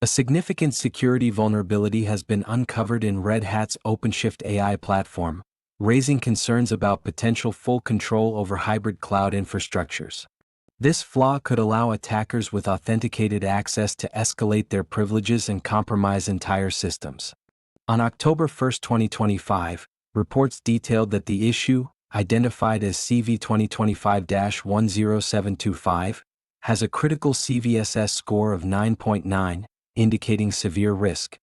A significant security vulnerability has been uncovered in Red Hat's OpenShift AI platform, raising concerns about potential full control over hybrid cloud infrastructures. This flaw could allow attackers with authenticated access to escalate their privileges and compromise entire systems. On October 1, 2025, reports detailed that the issue, identified as CV 2025-10725, has a critical CVSS score of 9.9, indicating severe risk.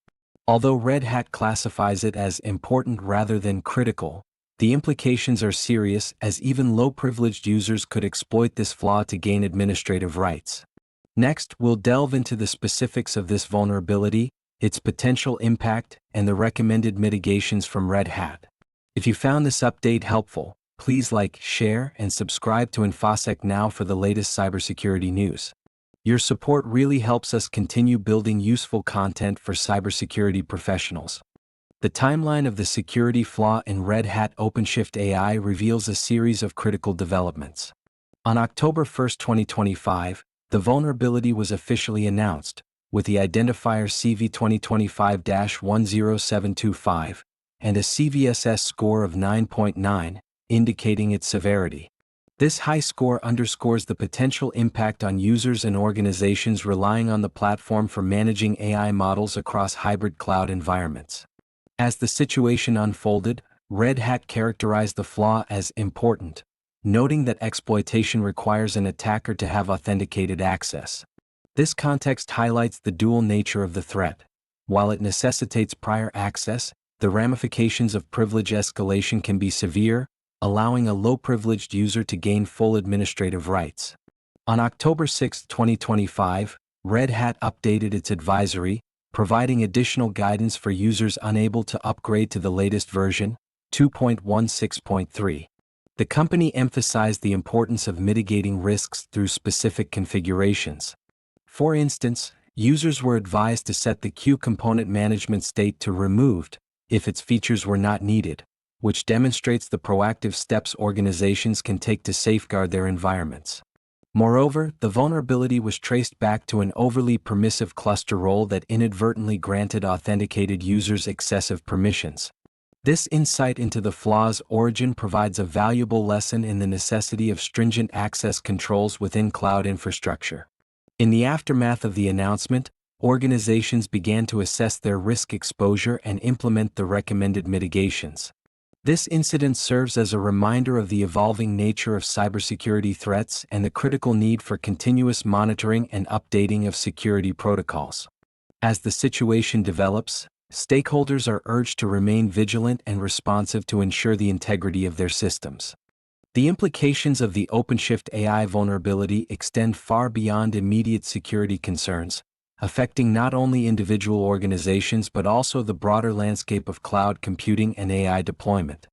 Although Red Hat classifies it as important rather than critical, the implications are serious, as even low-privileged users could exploit this flaw to gain administrative rights. Next, we'll delve into the specifics of this vulnerability, its potential impact, and the recommended mitigations from Red Hat. If you found this update helpful, please like, share, and subscribe to InfoSec Now for the latest cybersecurity news. Your support really helps us continue building useful content for cybersecurity professionals. The timeline of the security flaw in Red Hat OpenShift AI reveals a series of critical developments. On October 1, 2025, the vulnerability was officially announced, with the identifier CV 2025-10725 and a CVSS score of 9.9, indicating its severity. This high score underscores the potential impact on users and organizations relying on the platform for managing AI models across hybrid cloud environments. As the situation unfolded, Red Hat characterized the flaw as important, noting that exploitation requires an attacker to have authenticated access. This context highlights the dual nature of the threat. While it necessitates prior access, the ramifications of privilege escalation can be severe, allowing a low-privileged user to gain full administrative rights. On October 6, 2025, Red Hat updated its advisory, providing additional guidance for users unable to upgrade to the latest version, 2.16.3. The company emphasized the importance of mitigating risks through specific configurations. For instance, users were advised to set the queue component management state to removed if its features were not needed, which demonstrates the proactive steps organizations can take to safeguard their environments. Moreover, the vulnerability was traced back to an overly permissive cluster role that inadvertently granted authenticated users excessive permissions. This insight into the flaw's origin provides a valuable lesson in the necessity of stringent access controls within cloud infrastructure. In the aftermath of the announcement, organizations began to assess their risk exposure and implement the recommended mitigations. This incident serves as a reminder of the evolving nature of cybersecurity threats and the critical need for continuous monitoring and updating of security protocols. As the situation develops, stakeholders are urged to remain vigilant and responsive to ensure the integrity of their systems. The implications of the OpenShift AI vulnerability extend far beyond immediate security concerns, affecting not only individual organizations but also the broader landscape of cloud computing and AI deployment.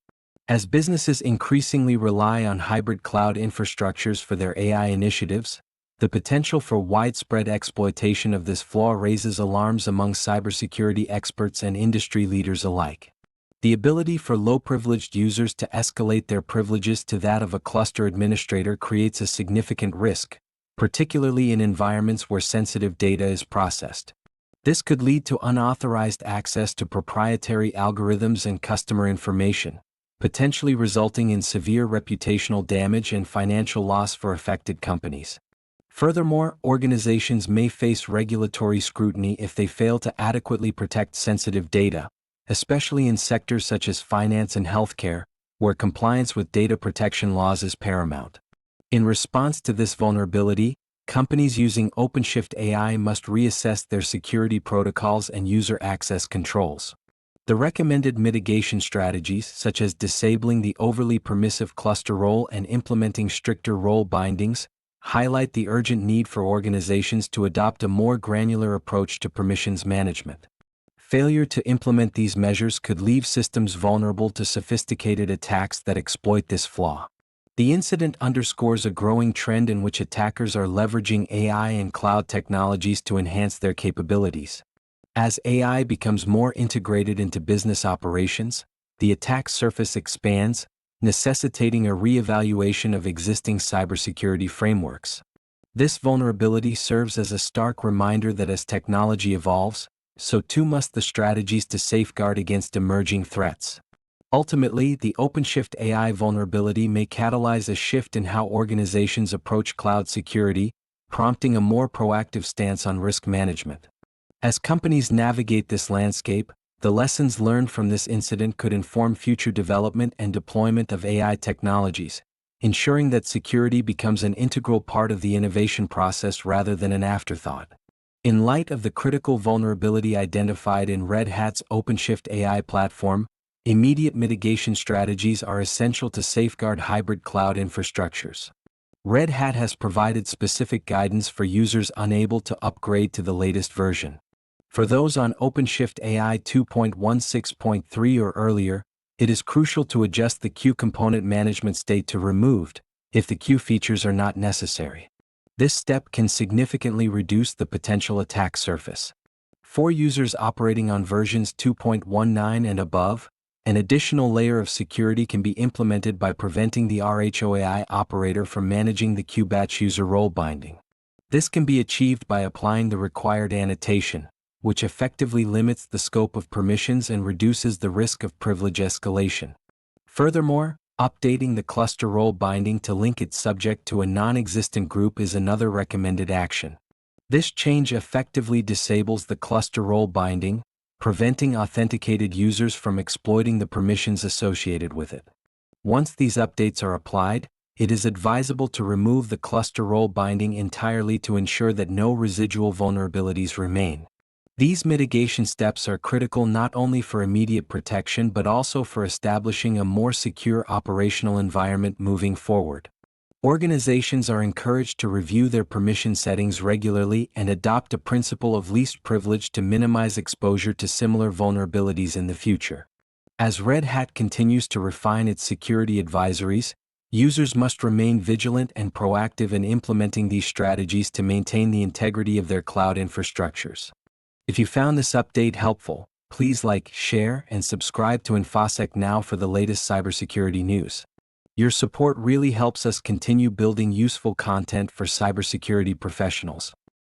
As businesses increasingly rely on hybrid cloud infrastructures for their AI initiatives, the potential for widespread exploitation of this flaw raises alarms among cybersecurity experts and industry leaders alike. The ability for low-privileged users to escalate their privileges to that of a cluster administrator creates a significant risk, particularly in environments where sensitive data is processed. This could lead to unauthorized access to proprietary algorithms and customer information, potentially resulting in severe reputational damage and financial loss for affected companies. Furthermore, organizations may face regulatory scrutiny if they fail to adequately protect sensitive data, especially in sectors such as finance and healthcare, where compliance with data protection laws is paramount. In response to this vulnerability, companies using OpenShift AI must reassess their security protocols and user access controls. The recommended mitigation strategies, such as disabling the overly permissive cluster role and implementing stricter role bindings, highlight the urgent need for organizations to adopt a more granular approach to permissions management. Failure to implement these measures could leave systems vulnerable to sophisticated attacks that exploit this flaw. The incident underscores a growing trend in which attackers are leveraging AI and cloud technologies to enhance their capabilities. As AI becomes more integrated into business operations, the attack surface expands, necessitating a re-evaluation of existing cybersecurity frameworks. This vulnerability serves as a stark reminder that as technology evolves, so too must the strategies to safeguard against emerging threats. Ultimately, the OpenShift AI vulnerability may catalyze a shift in how organizations approach cloud security, prompting a more proactive stance on risk management. As companies navigate this landscape, the lessons learned from this incident could inform future development and deployment of AI technologies, ensuring that security becomes an integral part of the innovation process rather than an afterthought. In light of the critical vulnerability identified in Red Hat's OpenShift AI platform, immediate mitigation strategies are essential to safeguard hybrid cloud infrastructures. Red Hat has provided specific guidance for users unable to upgrade to the latest version. For those on OpenShift AI 2.16.3 or earlier, it is crucial to adjust the queue component management state to removed if the queue features are not necessary. This step can significantly reduce the potential attack surface. For users operating on versions 2.19 and above, an additional layer of security can be implemented by preventing the RHOAI operator from managing the queue batch user role binding. This can be achieved by applying the required annotation, which effectively limits the scope of permissions and reduces the risk of privilege escalation. Furthermore, updating the cluster role binding to link its subject to a non-existent group is another recommended action. This change effectively disables the cluster role binding, preventing authenticated users from exploiting the permissions associated with it. Once these updates are applied, it is advisable to remove the cluster role binding entirely to ensure that no residual vulnerabilities remain. These mitigation steps are critical not only for immediate protection but also for establishing a more secure operational environment moving forward. Organizations are encouraged to review their permission settings regularly and adopt a principle of least privilege to minimize exposure to similar vulnerabilities in the future. As Red Hat continues to refine its security advisories, users must remain vigilant and proactive in implementing these strategies to maintain the integrity of their cloud infrastructures. If you found this update helpful, please like, share, and subscribe to InfoSec Now for the latest cybersecurity news. Your support really helps us continue building useful content for cybersecurity professionals.